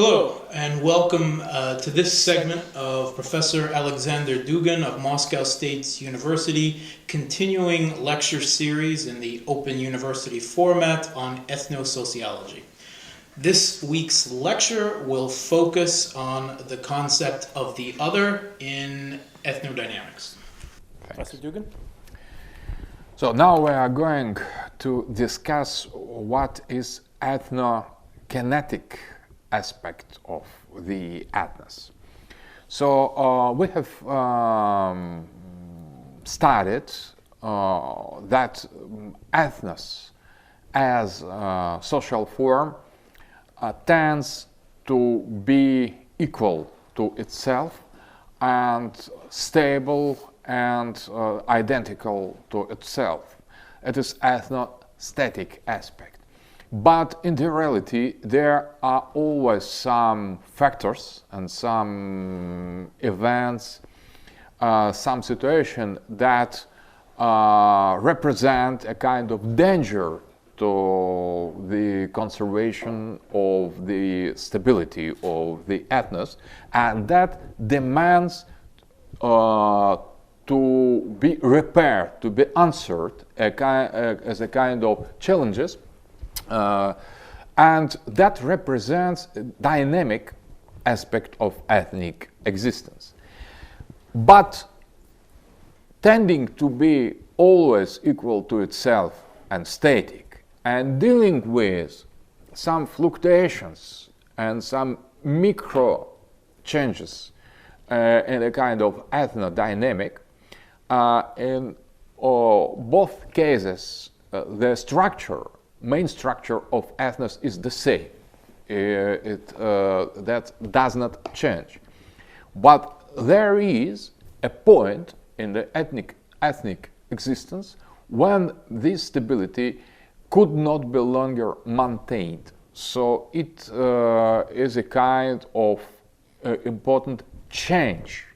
Hello, and welcome to this segment of Professor Aleksandr Dugin of Moscow State University, continuing lecture series in the Open University format on Etnossociology. This week's lecture will focus on the concept of the other in ethnodynamics. Professor Dugin? So now we are going to discuss what is ethnokinetic aspect of the ethnos. So we have studied that ethnos as a social form tends to be equal to itself and stable and identical to itself. It is ethnostatic aspect. But in the reality, there are always some factors and some events, some situation that represent a kind of danger to the conservation of the stability of the ethnos, and that demands to be repaired, to be answered as a kind of challenges. And that represents a dynamic aspect of ethnic existence. But tending to be always equal to itself and static, and dealing with some fluctuations and some micro changes in a kind of ethnodynamic, in both cases, the main structure of ethnos is the same. That does not change. But there is a point in the ethnic existence when this stability could not be longer maintained. So it is a kind of important change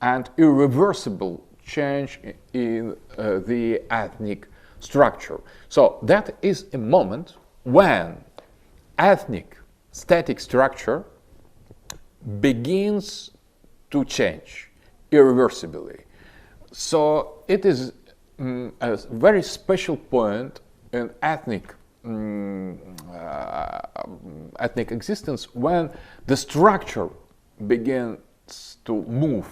and irreversible change in the ethnic structure. So that is a moment when ethnic static structure begins to change irreversibly. So it is a very special point in ethnic existence when the structure begins to move.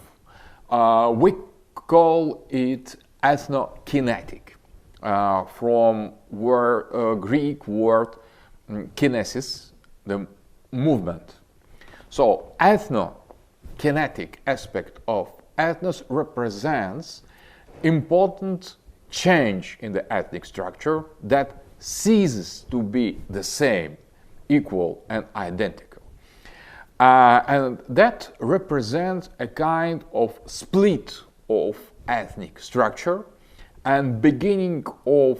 We call it ethnokinetic. From Greek word kinesis, the movement. So ethnokinetic aspect of ethnos represents important change in the ethnic structure that ceases to be the same, equal and identical. And that represents a kind of split of ethnic structure and beginning of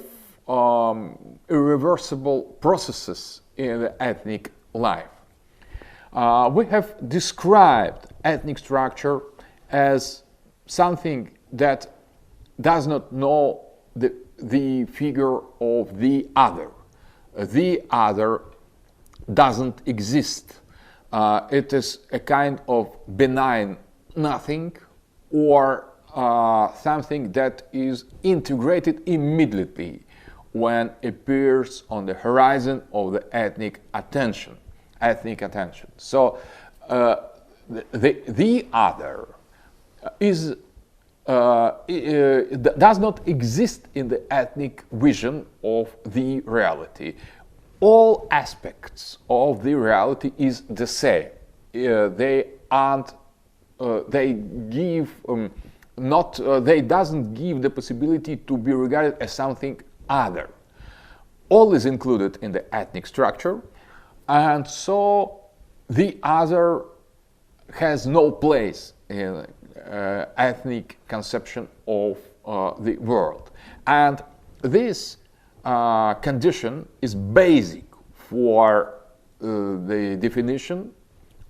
irreversible processes in the ethnic life. We have described ethnic structure as something that does not know the figure of the other. The other doesn't exist. It is a kind of benign nothing or something that is integrated immediately when appears on the horizon of the ethnic attention. So the other is does not exist in the ethnic vision of the reality. All aspects of the reality is the same. They aren't. They give. They doesn't give the possibility to be regarded as something other. All is included in the ethnic structure, and so the other has no place in ethnic conception of the world. And this condition is basic for the definition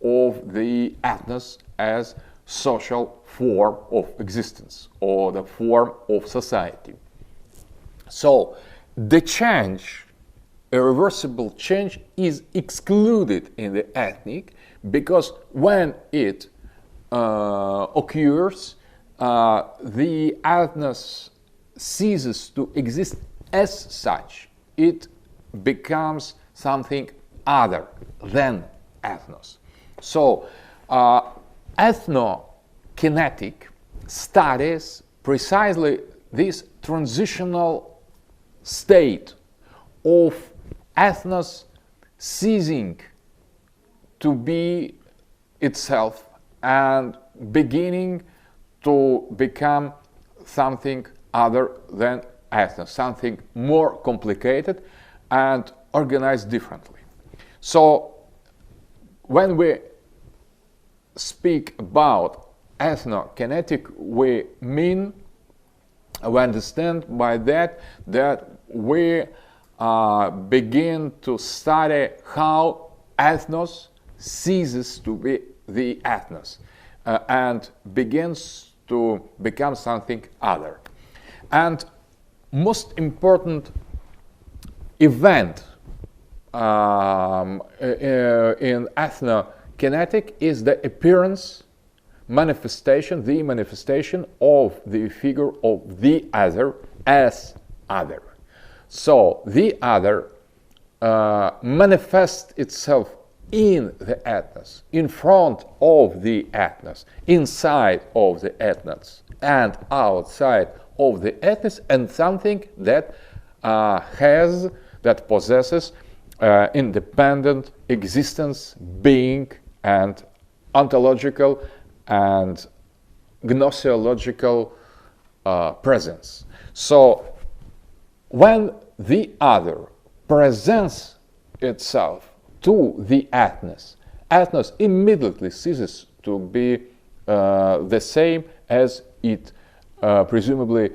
of the ethnos as social form of existence or the form of society. So the change irreversible change is excluded in the ethnic, because when it occurs, the ethnos ceases to exist as such. It becomes something other than ethnos. So, ethnokinetic studies precisely this transitional state of ethnos ceasing to be itself and beginning to become something other than ethnos, something more complicated and organized differently. So when we speak about ethnokinetic, we understand by that we begin to study how ethnos ceases to be the ethnos and begins to become something other. And most important event in ethnokinetic is the appearance, the manifestation of the figure of the other as other. So the other manifests itself in the ethnos, in front of the ethnos, inside of the ethnos, and outside of the ethnos, and something that possesses independent existence, being, and ontological and gnoseological presence. So when the other presents itself to the ethnos, ethnos immediately ceases to be the same as it presumably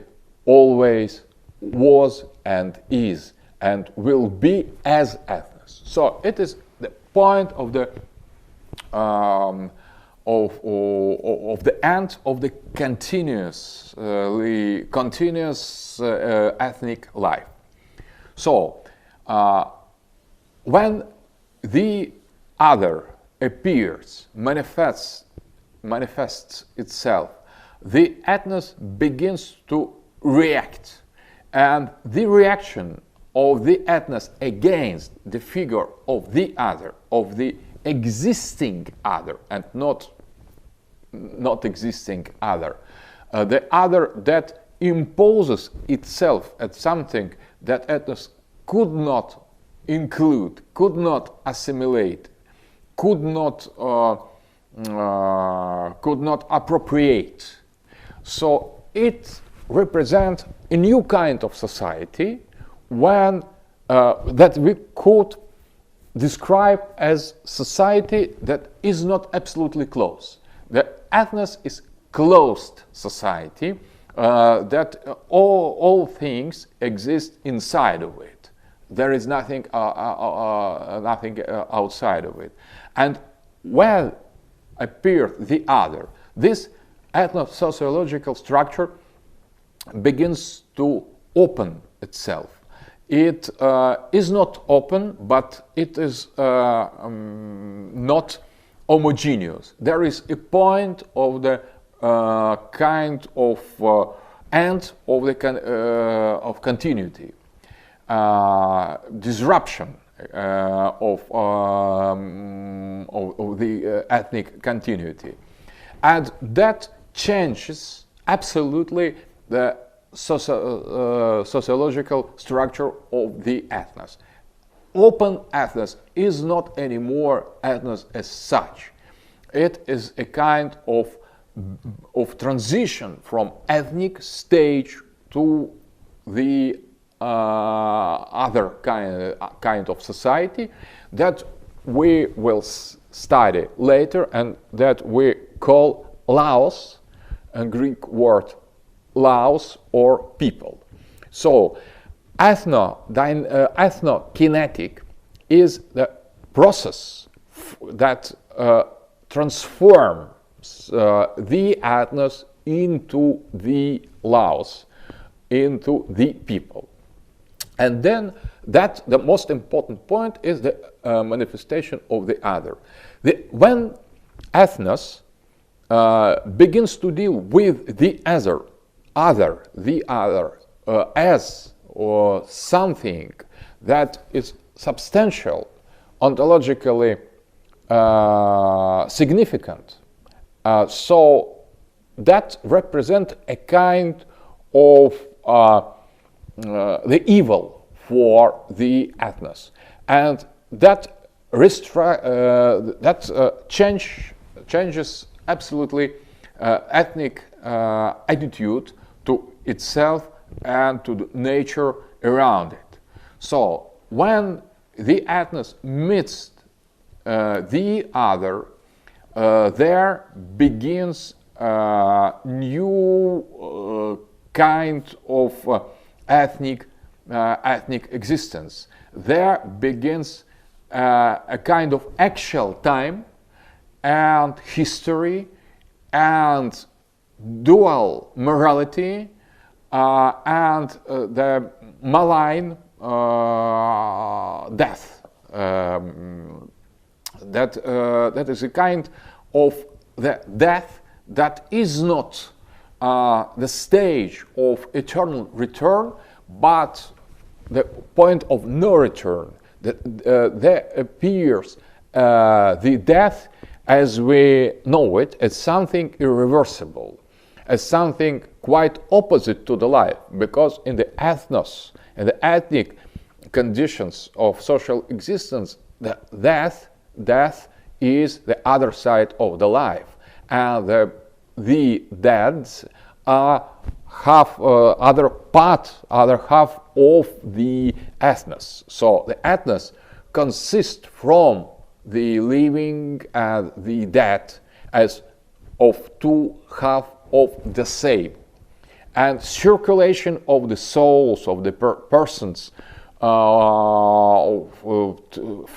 always was and is and will be as ethnos. So it is the point of the end of the continuous ethnic life. So when the other appears, manifests itself, the ethnos begins to react, and the reaction of the ethnos against the figure of the other, of the existing other, and not existing other, the other that imposes itself at something that ethnos could not include, could not assimilate, could not appropriate. So it represents a new kind of society that we could describe as society that is not absolutely closed. The ethnos is closed society, that all things exist inside of it. There is nothing outside of it. And when appears the other, this etnosociological structure begins to open itself. It is not open, but it is not homogeneous. There is a point of the kind of end of the of continuity, disruption of the ethnic continuity, and that changes absolutely the sociological structure of the ethnos. Open ethnos is not anymore ethnos as such. It is a kind of transition from ethnic stage to the other kind of society that we will study later, and that we call laos, a Greek word laos, or people. So ethnokinetic is the process that transforms the ethnos into the laos, into the people. And then the most important point is the manifestation of the other. When ethnos begins to deal with the other as or something that is substantial, ontologically significant, so that represents a kind of the evil for the ethnos, and that changes absolutely ethnic attitude to itself and to the nature around it. So when the ethnos meets the other, there begins a new kind of ethnic existence. There begins a kind of actual time and history and dual morality and the malign death. That is a kind of the death that is not the stage of eternal return, but the point of no return. There appears the death as we know it as something irreversible, as something quite opposite to the life, because in the ethnos and the ethnic conditions of social existence, the death is the other side of the life, and the dead are other half of the ethnos. So the ethnos consists from the living and the dead as of two halves of the same, and circulation of the souls of the persons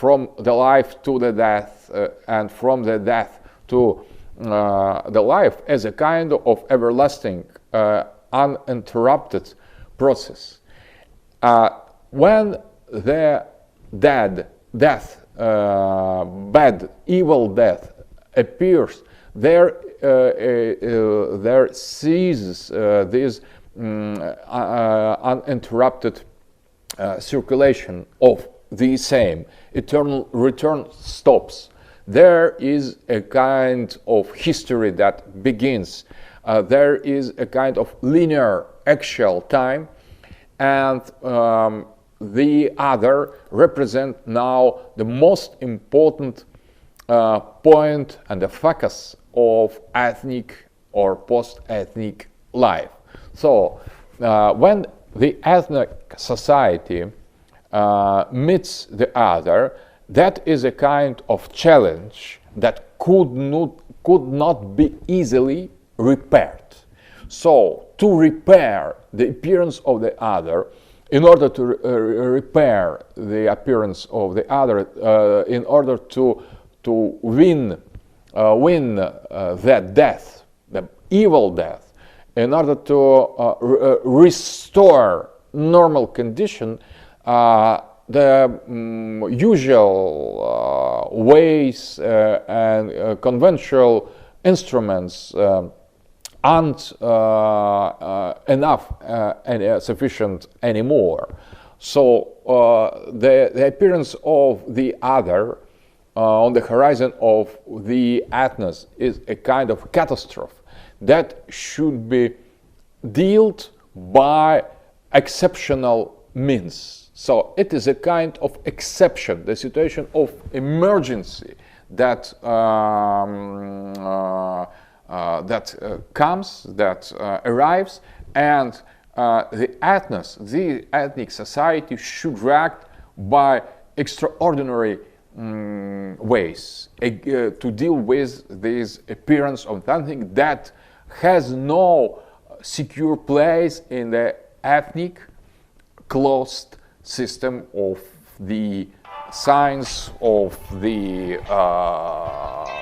from the life to the death and from the death to the life as a kind of everlasting uninterrupted process. When the bad, evil death appears, there ceases this uninterrupted circulation of the same. Eternal return stops. There is a kind of history that begins. There is a kind of linear actual time, and the other represent now the most important point and the focus of ethnic or post-ethnic life. So when the ethnic society meets the other, that is a kind of challenge that could not be easily repaired. So to repair the appearance of the other, in order to repair the appearance of the other, in order to win that death, the evil death, in order to restore normal condition, the usual ways and conventional instruments aren't enough and sufficient anymore. So the appearance of the other on the horizon of the ethnos is a kind of catastrophe that should be dealt by exceptional means. So it is a kind of exception, the situation of emergency that arrives, and the ethnos, the ethnic society, should react by extraordinary ways to deal with this appearance of something that has no secure place in the ethnic closed system of the signs, of the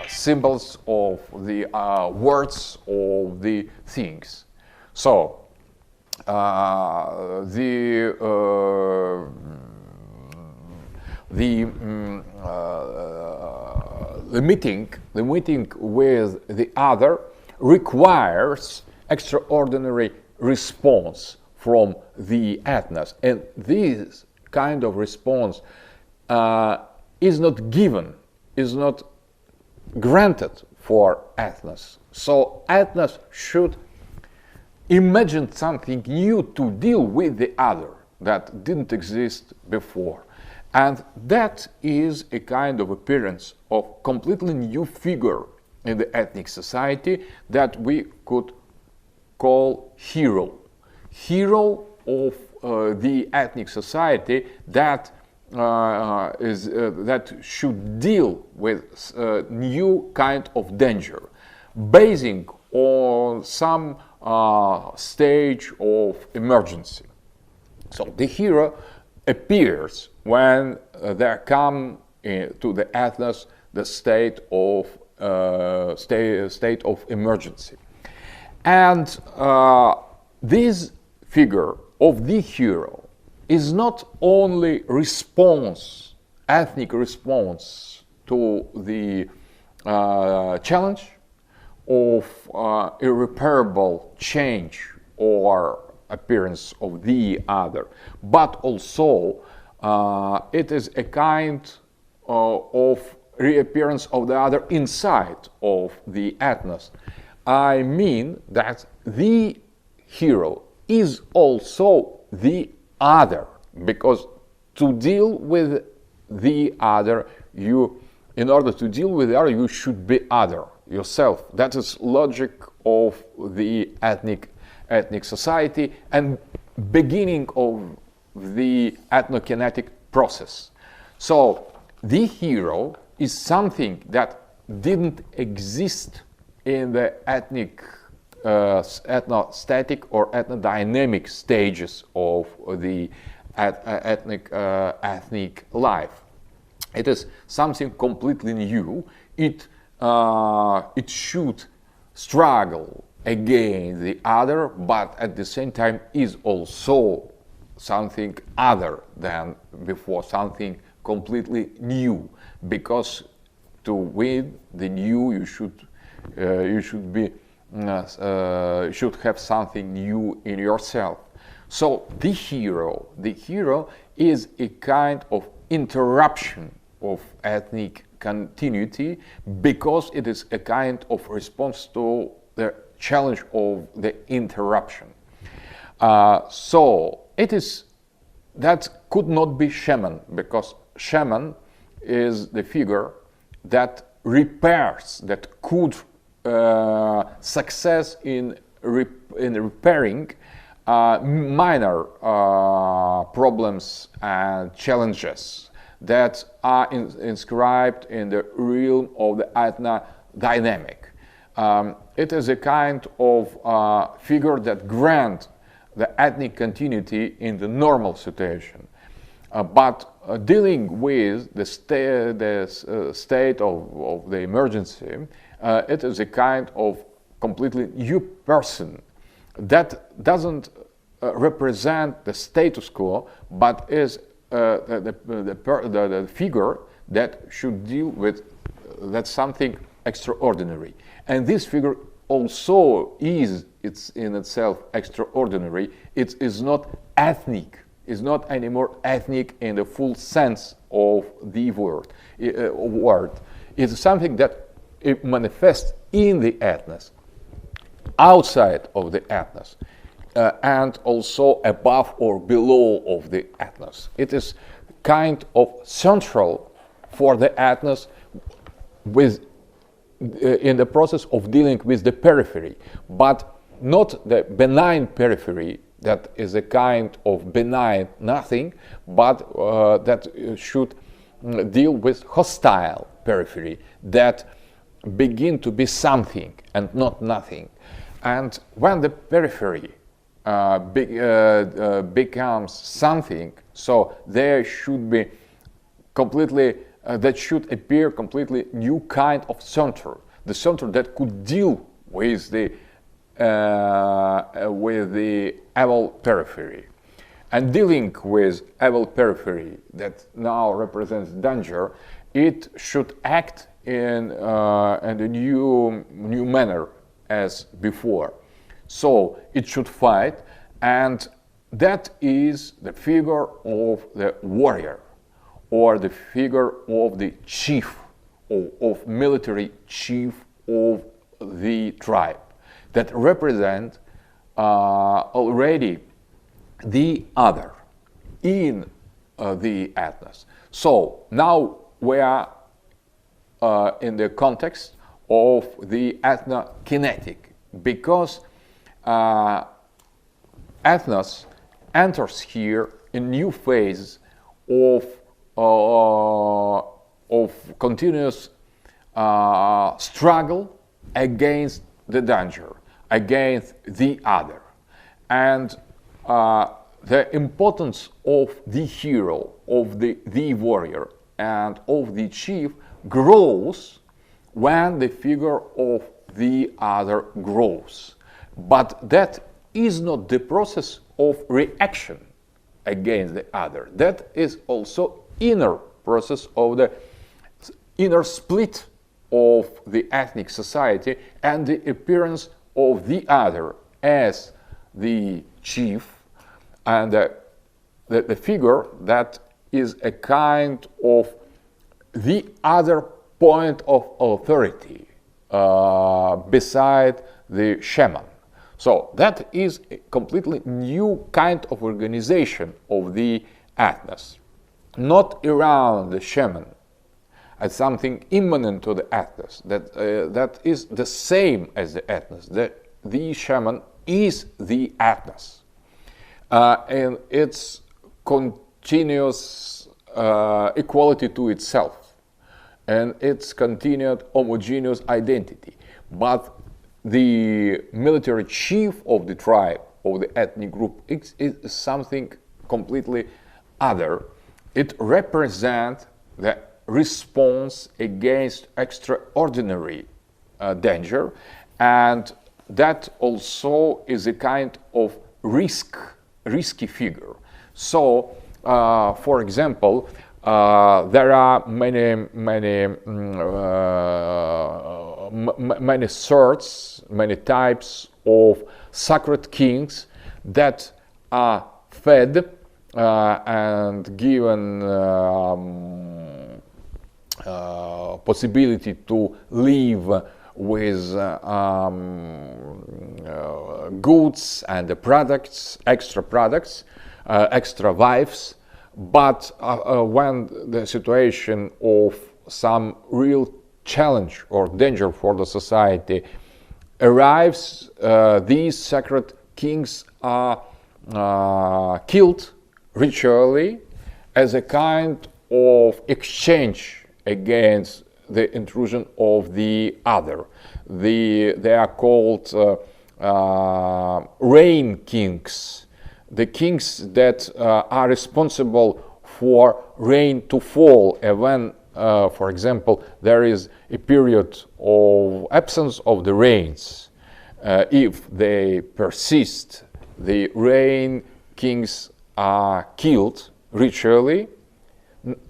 symbols, of the words, of the things. So the meeting with the other requires extraordinary response from the ethnos, and this kind of response is not given, is not granted for ethnos. So ethnos should imagine something new to deal with the other that didn't exist before. And that is a kind of appearance of completely new figure in the ethnic society that we could call hero. Hero of the ethnic society that that should deal with new kind of danger, basing on some stage of emergency. So the hero appears when there come to the ethnos the state of emergency, and this figure of the hero is not only ethnic response to the challenge of irreparable change or appearance of the other, but also it is a kind of reappearance of the other inside of the ethnos. I mean that the hero is also the other, because to deal with the other, in order to deal with the other, you should be other yourself. That is logic of the ethnic society and beginning of the ethnocinétic process. So the hero is something that didn't exist in the ethnostatic or ethnodynamic stages of the ethnic life. It is something completely new. It should struggle against the other, but at the same time is also something other than before, something completely new. Because to win the new, you should have something new in yourself. So the hero is a kind of interruption of ethnic continuity, because it is a kind of response to the challenge of the interruption. So it is that could not be shaman, because shaman is the figure that repairs, that could success in repairing minor problems and challenges that are inscribed in the realm of the ethnodynamic. It is a kind of figure that grants the ethnic continuity in the normal situation. But dealing with the state of the emergency, it is a kind of completely new person that doesn't represent the status quo, but is the figure that should deal with something extraordinary. And this figure also is in itself extraordinary. It is not ethnic. Is not anymore ethnic in the full sense of the word. It's something that it manifests in the ethnos, outside of the ethnos, and also above or below of the ethnos. It is kind of central for the ethnos in the process of dealing with the periphery, but not the benign periphery that is a kind of benign nothing, but that should deal with hostile periphery that begin to be something and not nothing. And when the periphery becomes something, so there should be completely, that should appear completely new kind of center, the center that could deal with the with the evil periphery. And dealing with evil periphery that now represents danger, it should act in a new manner as before. So it should fight, and that is the figure of the warrior, or the figure of the chief, of military chief of the tribe, that represent already the other in the ethnos. So now we are in the context of the ethnokinetic, because ethnos enters here a new phase of continuous struggle against the danger, against the other. And the importance of the hero, of the warrior, and of the chief grows when the figure of the other grows. But that is not the process of reaction against the other. That is also inner process of the inner split of the ethnic society and the appearance of the other as the chief and the figure that is a kind of the other point of authority beside the shaman. So that is a completely new kind of organization of the ethnos, not around the shaman as something immanent to the ethnos, that is the same as the ethnos. The shaman is the ethnos, and its continuous equality to itself, and its continued homogeneous identity. But the military chief of the tribe, of the ethnic group, is something completely other. It represents the response against extraordinary danger, and that also is a kind of risky figure. So, for example, there are many sorts, many types of sacred kings that are fed and given possibility to live with goods and products, extra wives. But when the situation of some real challenge or danger for the society arrives, these sacred kings are killed ritually as a kind of exchange against the intrusion of the other. They are called rain kings, the kings that are responsible for rain to fall when, for example, there is a period of absence of the rains. If they persist, the rain kings are killed ritually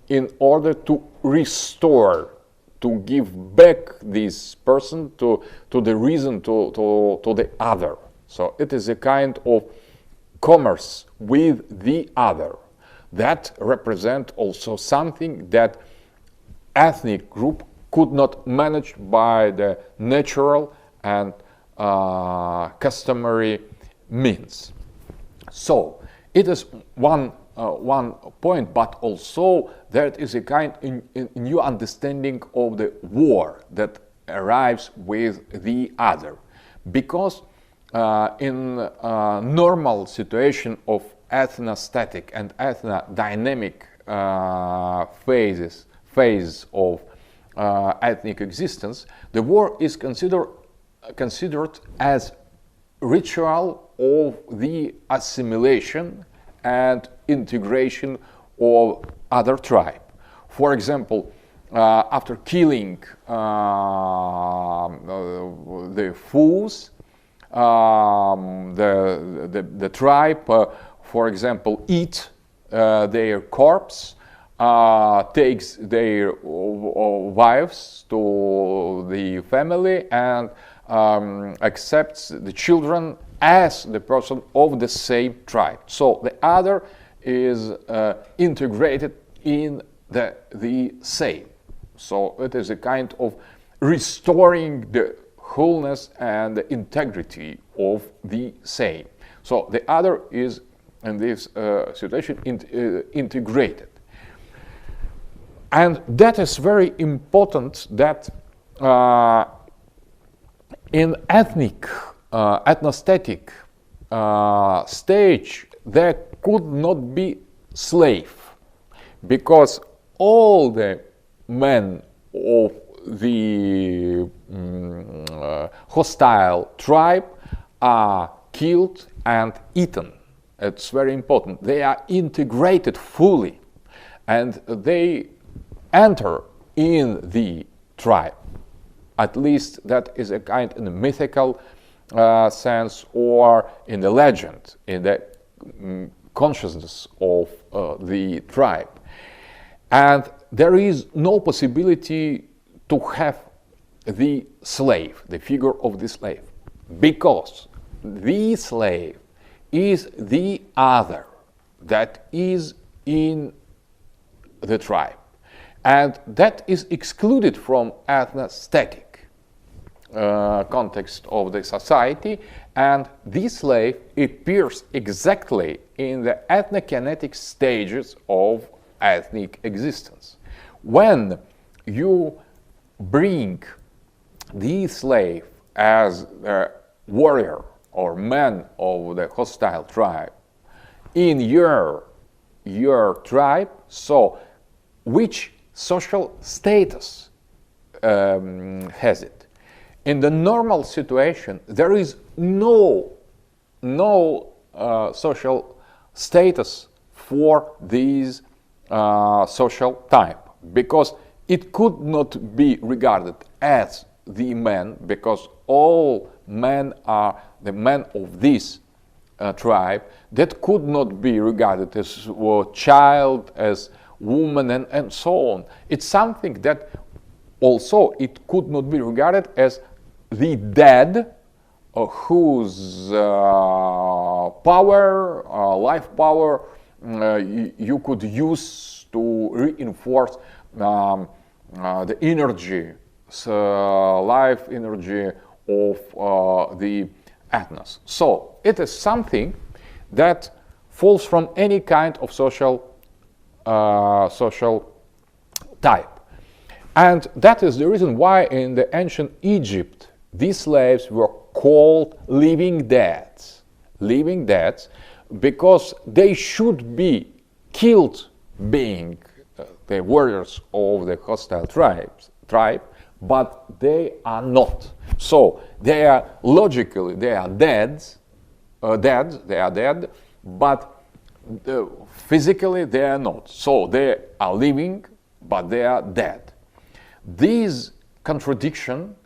in order to restore, to give back this person to the reason, to the other. So it is a kind of commerce with the other that represent also something that ethnic group could not manage by the natural and customary means. So it is one point, but also there is a kind of new understanding of the war that arrives with the other, because in normal situation of ethnostatic and ethnodynamic phase of ethnic existence, the war is considered as ritual of the assimilation and integration of other tribe. For example, after killing the fools, the tribe, for example, eat their corpse, takes their wives to the family, and accepts the children as the person of the same tribe. So the other is integrated in the same. So it is a kind of restoring the wholeness and the integrity of the same. So the other is, in this situation, integrated. And that is very important, that in ethnostatic stage there could not be slave, because all the men of the hostile tribe are killed and eaten. It's very important. They are integrated fully, and they enter in the tribe. At least that is a kind in a mythical sense, or in the legend, in the consciousness of the tribe. And there is no possibility to have the slave, the figure of the slave, because the slave is the other that is in the tribe, and that is excluded from ethnostatic context of the society, and this slave appears exactly in the ethnokinetic stages of ethnic existence. When you bring the slave as a warrior or man of the hostile tribe in your tribe, so which social status has it? In the normal situation, there is no social status for these social type, because it could not be regarded as the man, because all men are the men of this tribe. That could not be regarded as a child, as woman, and so on. It's something that also it could not be regarded as the dead, whose power, life power, you could use to reinforce the energy, life energy of the ethnos. So it is something that falls from any kind of social type. And that is the reason why in the ancient Egypt these slaves were called living deads, because they should be killed being the warriors of the hostile tribe, but they are not. So they are logically dead, but physically they are not. So they are living, but they are dead. This contradiction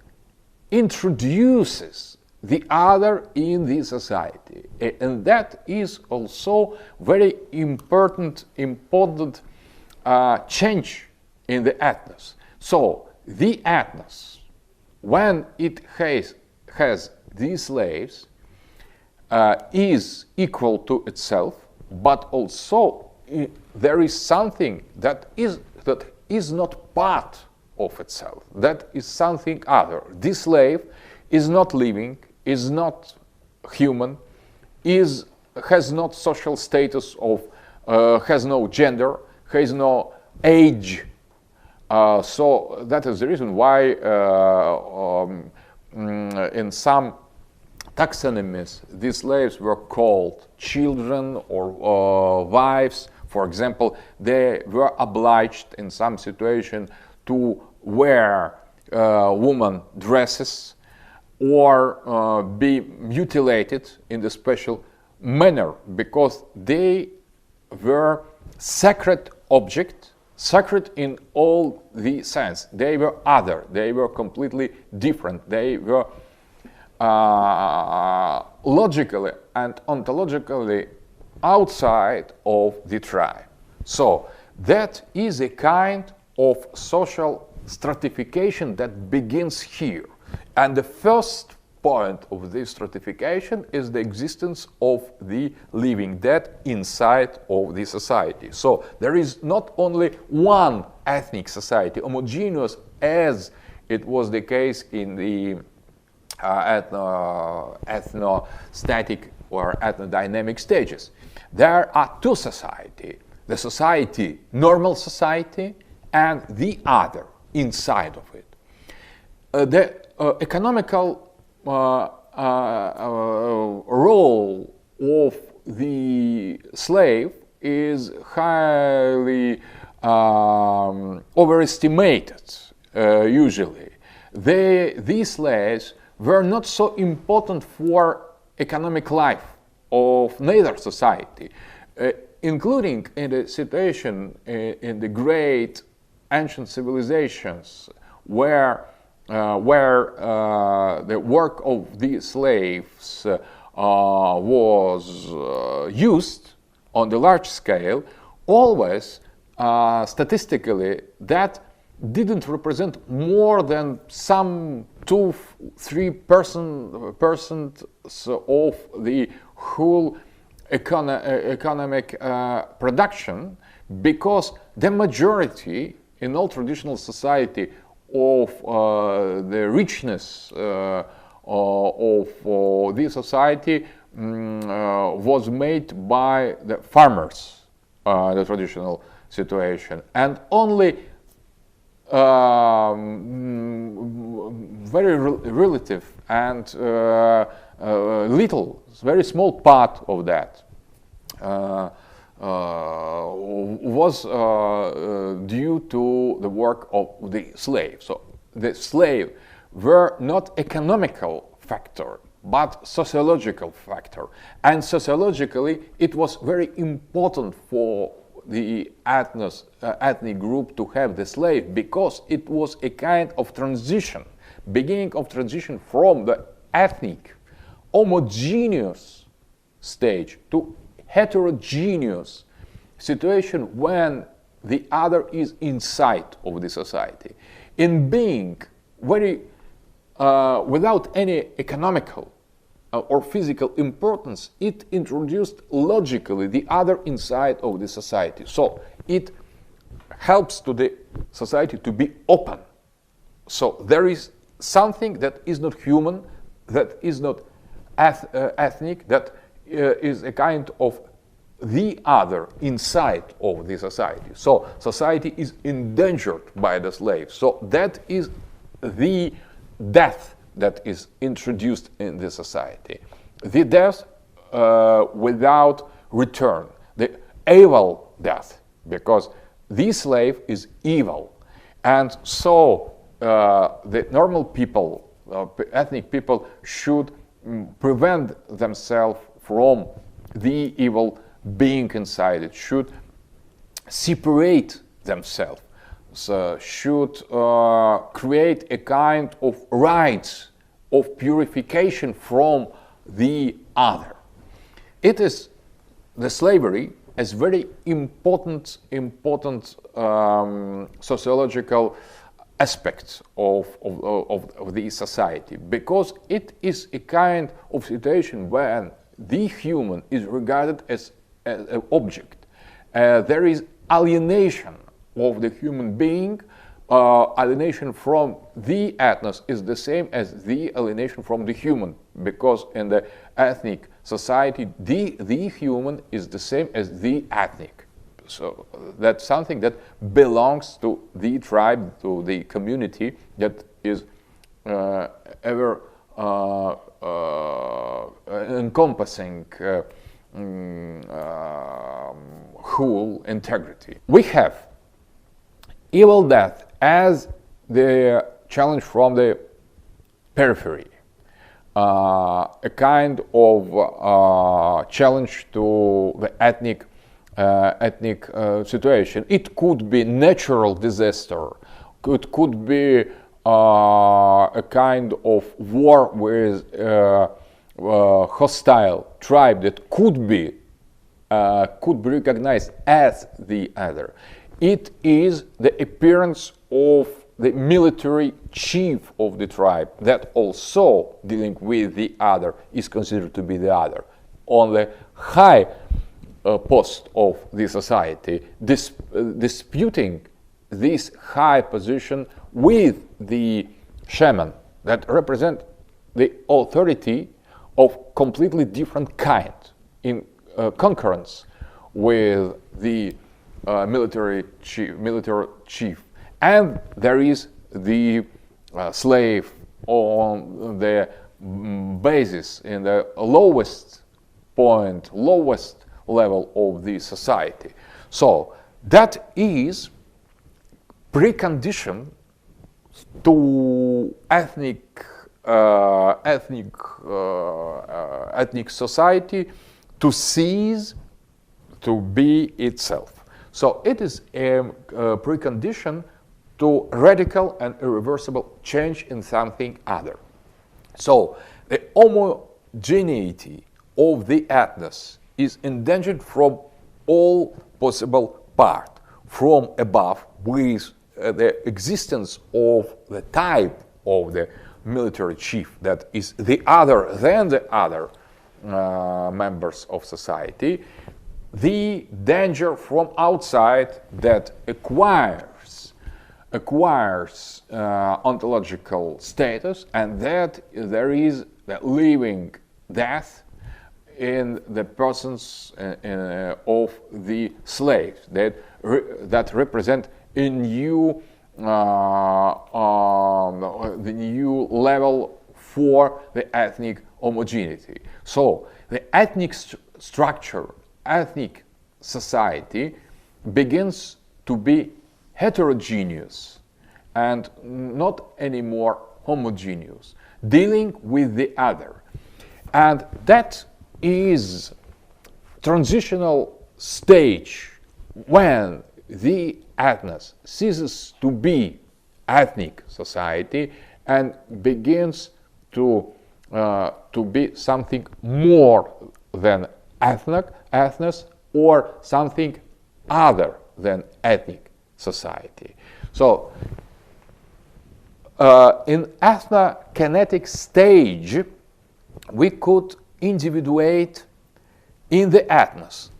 introduces the other in the society, and that is also very important change in the ethnos. So the ethnos, when it has these slaves, is equal to itself, but also there is something that is not part of itself. That is something other. This slave is not living, is not human, has not social status of, has no gender, has no age. So that is the reason why in some taxonomies these slaves were called children or wives. For example, they were obliged in some situation to wear woman dresses or be mutilated in the special manner, because they were sacred object, sacred in all the sense. They were other, they were completely different, they were logically and ontologically outside of the tribe. So that is a kind of social stratification that begins here. And the first point of this stratification is the existence of the living dead inside of the society. So there is not only one ethnic society, homogeneous as it was the case in the ethnostatic or ethnodynamic stages. There are two societies, the society, normal society, and the other inside of it. The economical role of the slave is highly overestimated, usually. These slaves were not so important for economic life of neither society, including in the situation in the great ancient civilizations where the work of the slaves was used on the large scale. Always statistically that didn't represent more than some 2-3% of the whole economic production, because the majority in all traditional society of the richness of the society was made by the farmers, the traditional situation, and only very relative and little, very small part of that was due to the work of the slave. So the slave were not economical factor, but sociological factor. And sociologically, it was very important for the ethnic group to have the slave, because it was a kind of transition, beginning of transition from the ethnic, homogeneous stage to heterogeneous situation when the other is inside of the society. In being very without any economical or physical importance, it introduced logically the other inside of the society. So it helps to the society to be open. So there is something that is not human, that is not ethnic, that is a kind of the other inside of the society. So society is endangered by the slave. So that is the death that is introduced in the society. The death without return, the evil death, because the slave is evil. And so the normal people, ethnic people, should prevent themselves from the evil being inside it, should separate themselves, so should create a kind of rites of purification from the other. It is the slavery as very important sociological aspect of the society, because it is a kind of situation when the human is regarded as an object. There is alienation of the human being. Alienation from the ethnos is the same as the alienation from the human, because in the ethnic society, the human is the same as the ethnic. So that's something that belongs to the tribe, to the community, that is ever encompassing whole integrity. We have evil death as the challenge from the periphery, a kind of challenge to the ethnic situation. It could be natural disaster, it could be a kind of war with hostile tribe that could be recognized as the other. It is the appearance of the military chief of the tribe that also dealing with the other is considered to be the other. On the high post of the society, disputing this high position with the shaman that represent the authority of completely different kind in concurrence with the military chief. And there is the slave on the basis, in the lowest point, lowest level of the society. So that is precondition to ethnic society to cease to be itself. So it is a precondition to radical and irreversible change in something other. So the homogeneity of the ethnos is endangered from all possible part, from above with the existence of the type of the military chief that is the other than the other members of society, the danger from outside that acquires ontological status, and that there is the living death in the persons of the slaves that represent a new the new level for the ethnic homogeneity. So the ethnic structure, ethnic society begins to be heterogeneous and not anymore homogeneous, dealing with the other. And that is transitional stage when the ethnos ceases to be ethnic society and begins to be something more than ethnos or something other than ethnic society. So in ethnokinetic stage, we could individuate in the ethnos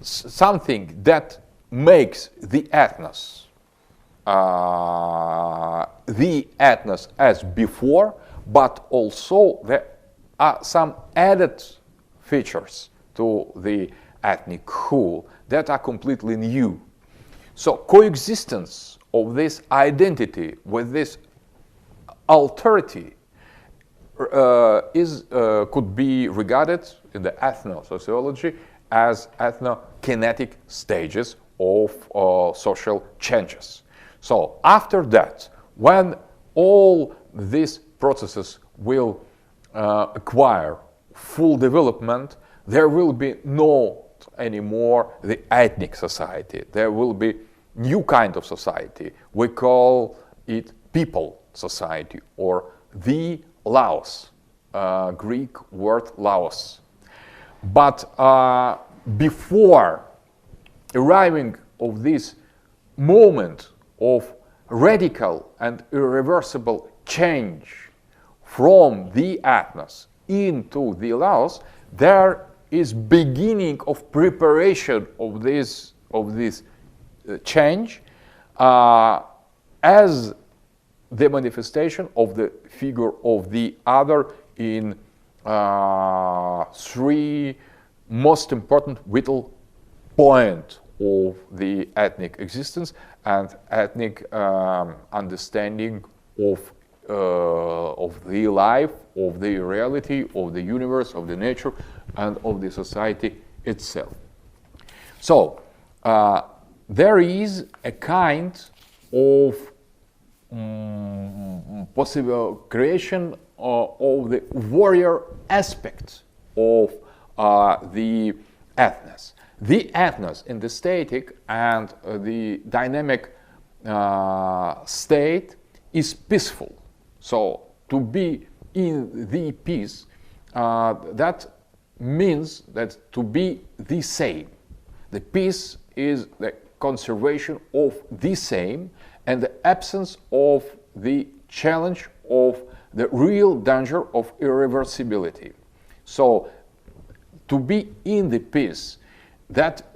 something that makes the ethnos as before, but also there are some added features to the ethnic whole that are completely new. So coexistence of this identity with this alterity could be regarded in the etnosociology as ethnokinetic stages of social changes. So after that, when all these processes will acquire full development, there will be not anymore the ethnic society. There will be new kind of society. We call it people society or the Laos, Greek word Laos. But before arriving of this moment of radical and irreversible change from the ethnos into the Laos, there is beginning of preparation of this change as the manifestation of the figure of the other in three most important vital points of the ethnic existence and ethnic understanding of the life, of the reality, of the universe, of the nature, and of the society itself. So there is a kind of possible creation of the warrior aspect of the ethnos. The ethnos in the static and the dynamic state is peaceful. So to be in the peace, that means that to be the same. The peace is the conservation of the same and the absence of the challenge of the real danger of irreversibility. So to be in the peace, that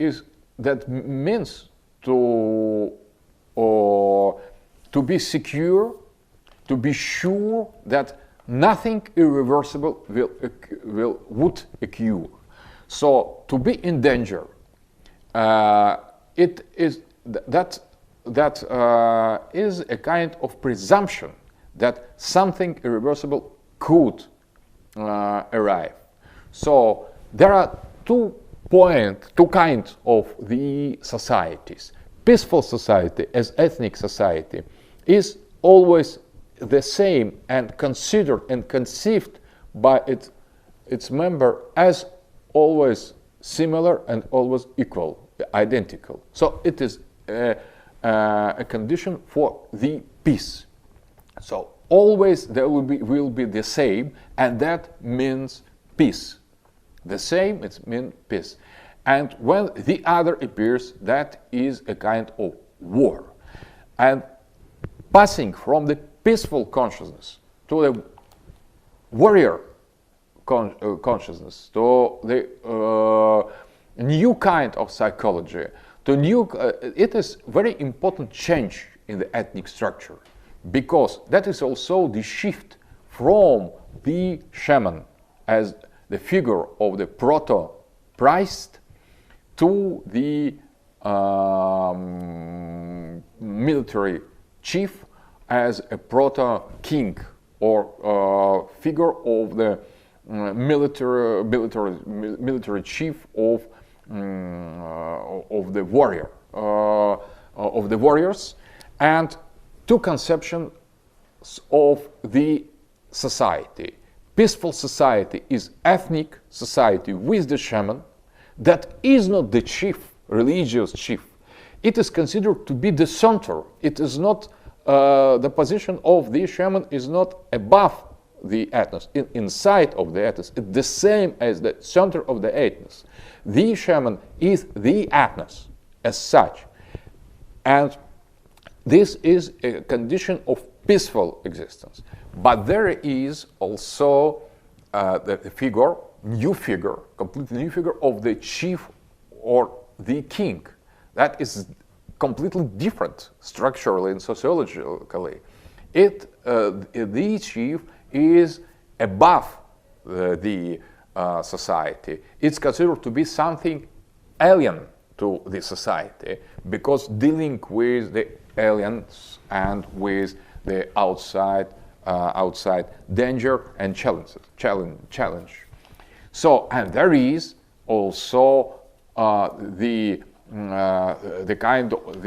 means to be secure, to be sure that nothing irreversible would occur. So to be in danger, it is that is a kind of presumption that something irreversible could arrive. So there are two kinds of the societies. Peaceful society as ethnic society is always the same and considered and conceived by its member as always similar and always equal, identical. So it is a condition for the peace. So always there will be the same, and that means peace. The same, it means peace. And when the other appears, that is a kind of war. And passing from the peaceful consciousness to the warrior consciousness, to the new kind of psychology, it is very important change in the ethnic structure, because that is also the shift from the shaman as the figure of the proto-priest to the military chief as a proto-king or figure of the military chief of the warrior of the warriors, and two conceptions of the society. Peaceful society is ethnic society with the shaman that is not the chief, religious chief. It is considered to be the center. It is not the position of the shaman is not above the ethnos, inside of the ethnos. It's the same as the center of the ethnos. The shaman is the ethnos as such. And this is a condition of peaceful existence. But there is also the figure, completely new figure of the chief or the king. That is completely different structurally and sociologically. The chief is above the society. It's considered to be something alien to the society, because dealing with the aliens and with the outside danger and challenge. So, and there is also the kind of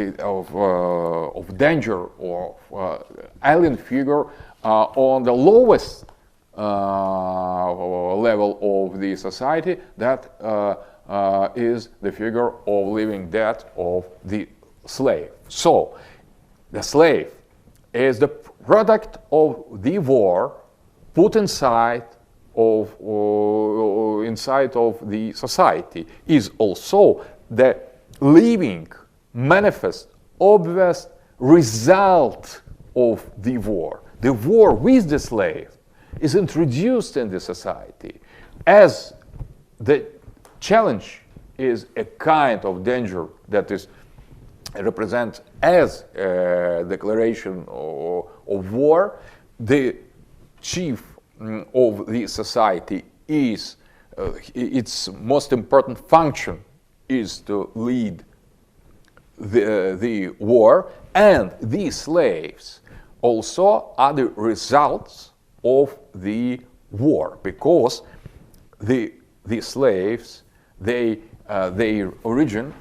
danger or alien figure on the lowest level of the society, that is the figure of living death of the slave. So the slave is the product of the war put inside of the society, is also the living, manifest, obvious result of the war. The war with the slave is introduced in the society as the challenge is a kind of danger that is represent as a declaration of war. The chief of the society is its most important function is to lead the war, and the slaves also are the results of the war, because the slaves, their origin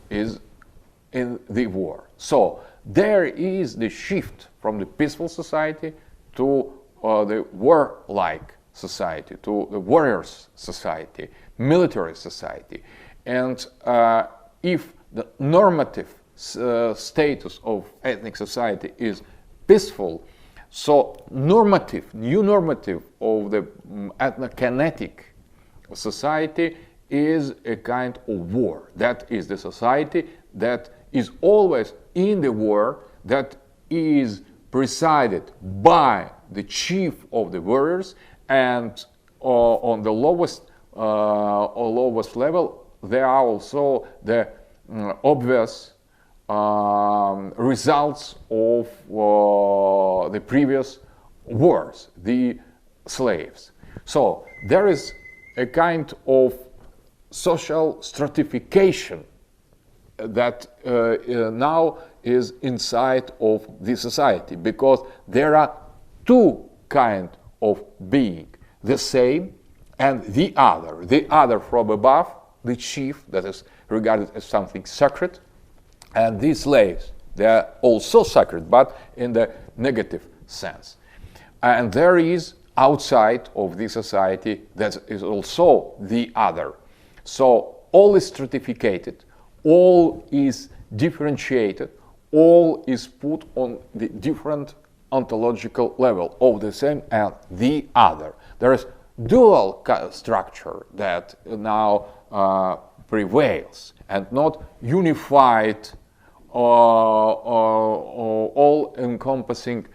is in the war. So there is the shift from the peaceful society to the warlike society, to the warriors society, military society. And if the normative status of ethnic society is peaceful, So new normative of the ethnokinetic society is a kind of war. That is the society that is always in the war, that is presided by the chief of the warriors, and on the lowest level there are also the obvious results of the previous wars, the slaves. So there is a kind of social stratification that now is inside of the society, because there are two kinds of being, the same and the other from above, the chief, that is regarded as something sacred, and these slaves, they are also sacred, but in the negative sense. And there is outside of the society that is also the other. So all is stratificated, all is differentiated, all is put on the different ontological level of the same and the other. There is dual structure that now prevails, and not unified, all-encompassing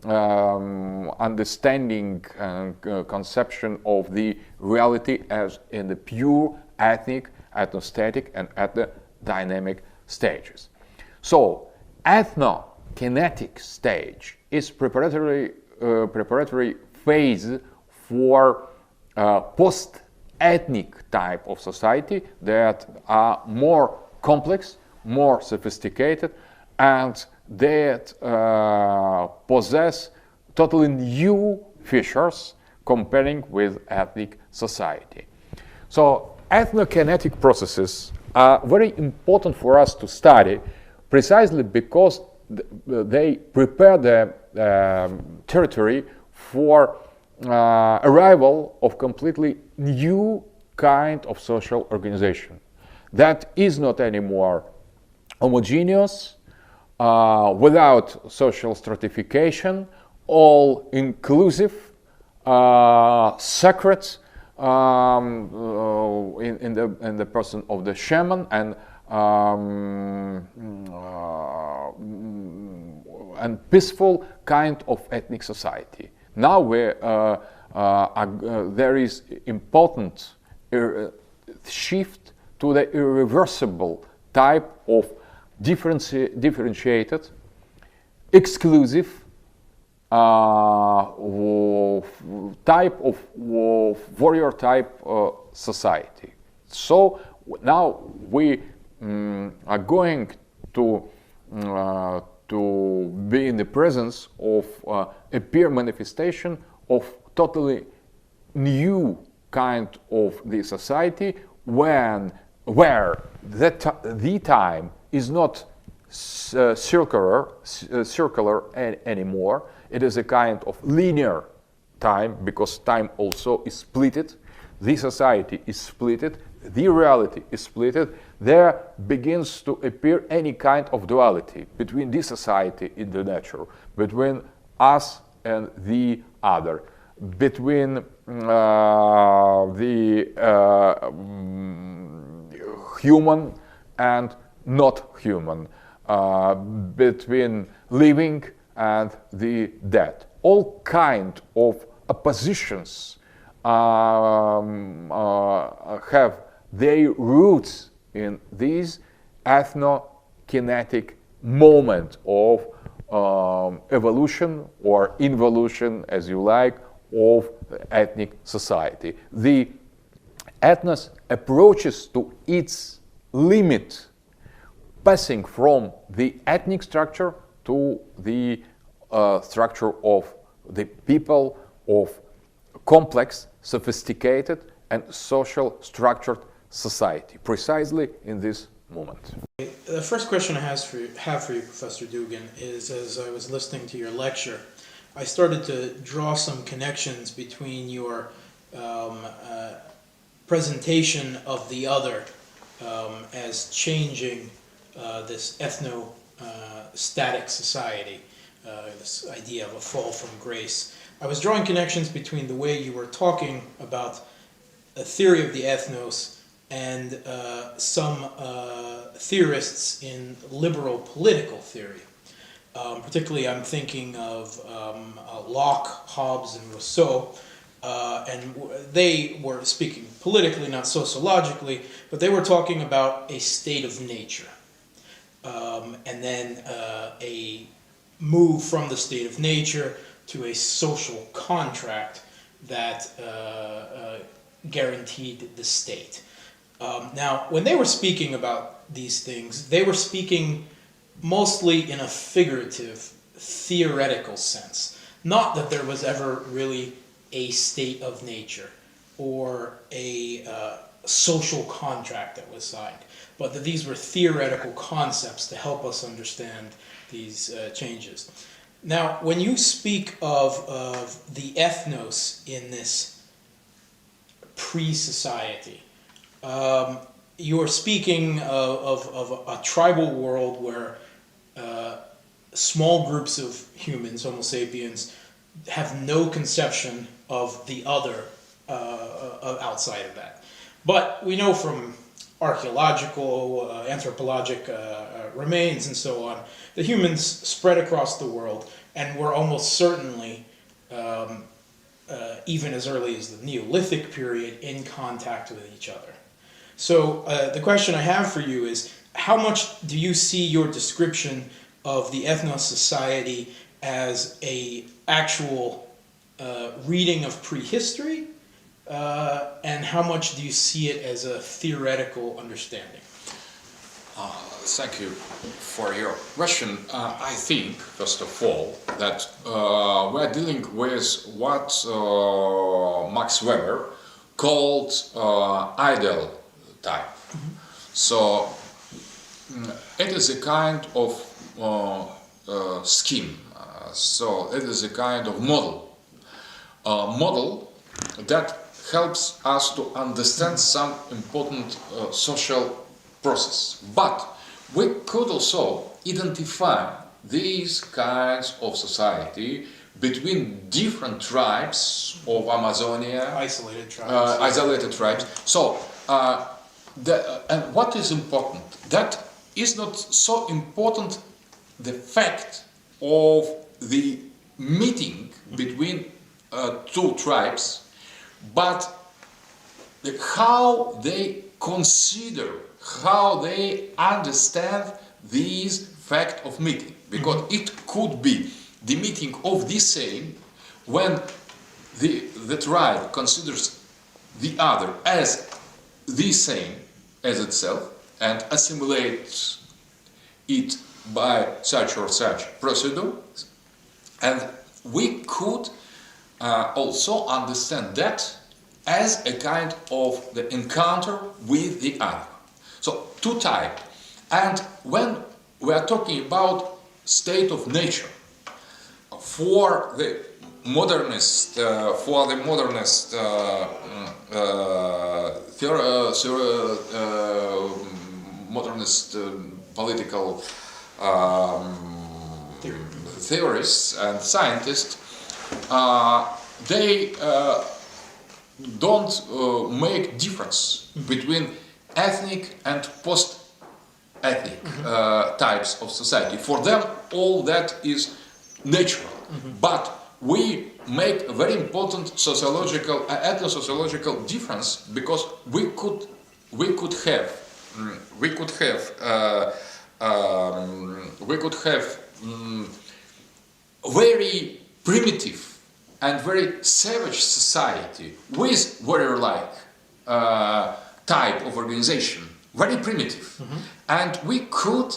understanding and conception of the reality as in the pure ethnic, ethnostatic, and ethnodynamic stages. So, ethnokinetic stage is preparatory phase for post-ethnic type of society that are more complex, more sophisticated, and that possess totally new features comparing with ethnic society. So ethnokinetic processes are very important for us to study, precisely because they prepare the territory for arrival of completely new kind of social organization that is not anymore homogeneous, without social stratification, all inclusive, sacred, in the person of the shaman, and peaceful kind of ethnic society. Now there is important shift to the irreversible type of differentiated, exclusive type of warrior type society. So now we are going to be in the presence of a peer manifestation of totally new kind of the society, where the time is not circular anymore. It is a kind of linear time, because time also is splitted. The society is splitted. The reality is splitted. There begins to appear any kind of duality between this society and the nature, between us and the other, between the human and not human, between living and the dead. All kind of oppositions have their roots in this ethnokinetic moment of evolution or involution, as you like, of ethnic society. The ethnos approaches to its limit, passing from the ethnic structure to the structure of the people, of complex, sophisticated, and social structured society, precisely in this moment. The first question I have for you, Professor Dugin, is as I was listening to your lecture, I started to draw some connections between your presentation of the other as changing this ethno-static society, this idea of a fall from grace. I was drawing connections between the way you were talking about a theory of the ethnos and some theorists in liberal political theory. Particularly, I'm thinking of Locke, Hobbes, and Rousseau, and they were speaking politically, not sociologically, but they were talking about a state of nature, and then a move from the state of nature to a social contract that guaranteed the state. Now, when they were speaking about these things, they were speaking mostly in a figurative, theoretical sense. Not that there was ever really a state of nature or a social contract that was signed, but that these were theoretical concepts to help us understand these changes. Now, when you speak of the ethnos in this pre-society, you are speaking of a tribal world where small groups of humans, Homo sapiens, have no conception of the other outside of that. But we know from archaeological, anthropologic remains and so on, that humans spread across the world and were almost certainly, even as early as the Neolithic period, in contact with each other. So the question I have for you is, how much do you see your description of the ethnos society as a actual reading of prehistory, and how much do you see it as a theoretical understanding? Thank you for your question. I think, first of all, that we're dealing with what Max Weber called ideal type. Mm-hmm. So it is a kind of scheme. So it is a kind of model that helps us to understand some important social process. But we could also identify these kinds of society between different tribes of Amazonia. Isolated tribes. Isolated tribes. So, and what is important? That is not so important the fact of the meeting between two tribes, but how they consider, how they understand this fact of meeting. Because it could be the meeting of the same when the tribe considers the other as the same as itself and assimilates it by such or such procedure. And we could also understand that as a kind of the encounter with the other. So two types. And when we are talking about state of nature, for the modernist political theorists and scientists, they don't make difference between ethnic and post-ethnic types of society. For them, all that is natural. But we make a very important sociological, ethno-sociological difference, because we could have very primitive and very savage society with warrior-like type of organization, very primitive, and we could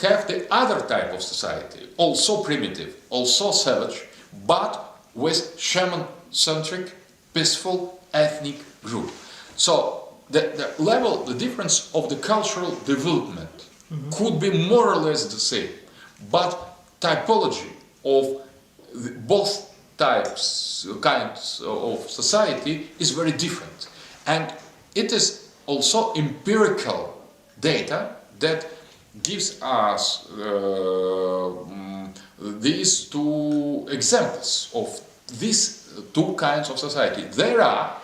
have the other type of society, also primitive, also savage, but with shaman-centric, peaceful, ethnic group. So the level, the difference of the cultural development could be more or less the same, but typology of both kinds of society is very different. And it is also empirical data that gives us these two examples of these two kinds of society. There are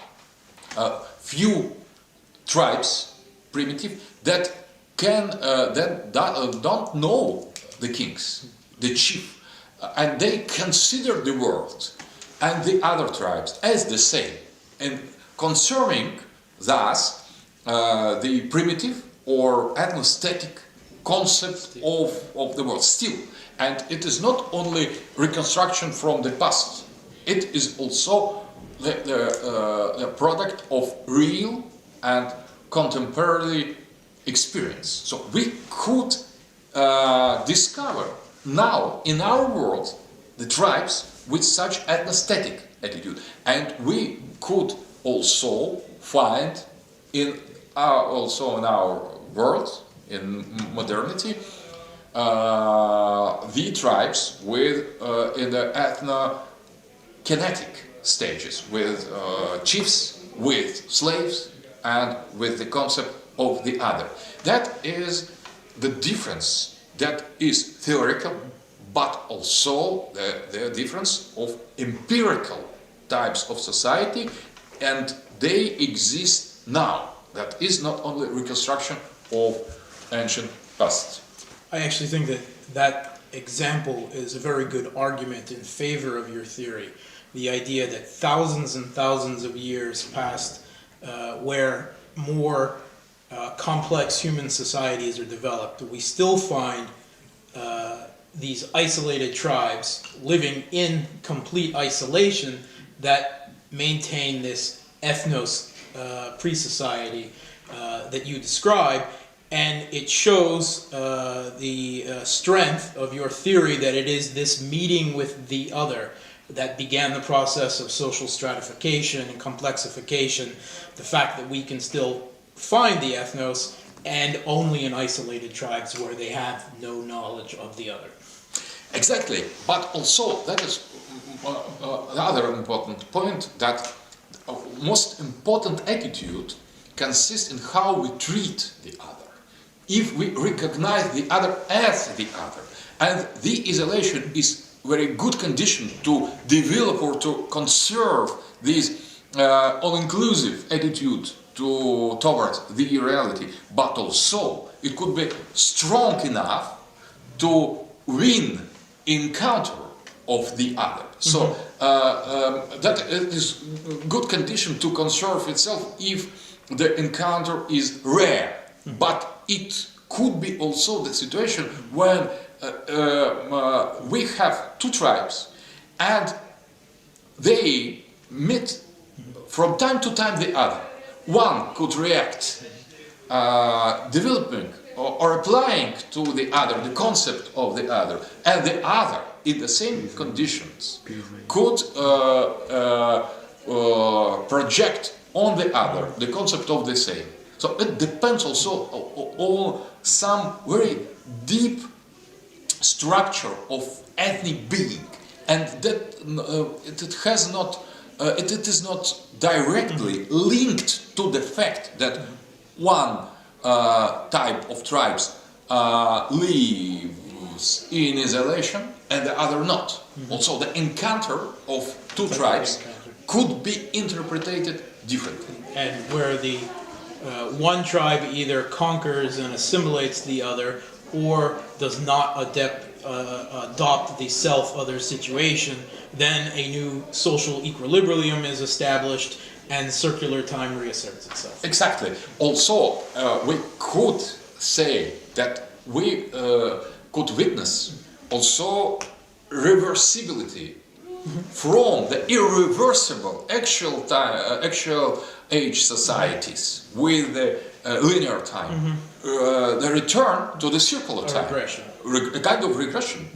few tribes, primitive, that don't know the kings, the chief, and they consider the world and the other tribes as the same, and conserving thus the primitive or ethnostatic concept of the world still. And it is not only reconstruction from the past, it is also the product of real and contemporary experience. So we could discover now in our world the tribes with such ethnostatic attitude, and we could also find in our world, in modernity, the tribes with in the ethnokinetic stages, with chiefs, with slaves, and with the concept of the other. That is the difference that is theoretical, but also the difference of empirical types of society, and they exist now. That is not only reconstruction of ancient past. I actually think that that example is a very good argument in favor of your theory. The idea that thousands and thousands of years passed where more complex human societies are developed, we still find these isolated tribes living in complete isolation that maintain this ethnos pre-society that you describe, and it shows the strength of your theory that it is this meeting with the other that began the process of social stratification and complexification, the fact that we can still find the ethnos and only in isolated tribes where they have no knowledge of the other. Exactly, but also that is the other important point, that most important attitude consists in how we treat the other. If we recognize the other as the other, and the isolation is very good condition to develop or to conserve this all-inclusive attitude towards the reality, but also it could be strong enough to win encounter of the other. So that is good condition to conserve itself if the encounter is rare, but it could be also the situation when we have two tribes and they meet from time to time the other. One could react developing or applying to the other the concept of the other, and the other in the same conditions could project on the other the concept of the same. So it depends also on some very deep structure of ethnic being, and that it is not directly linked to the fact that one type of tribes lives in isolation and the other not. Also, the encounter of two tribes could be interpreted differently. And where the one tribe either conquers and assimilates the other, or does not adopt the self-other situation, then a new social equilibrium is established and circular time reasserts itself. Exactly. Also, we could say that we could witness also reversibility from the irreversible actual age societies with the linear time, the return to the circular time, Regression. A kind of regression.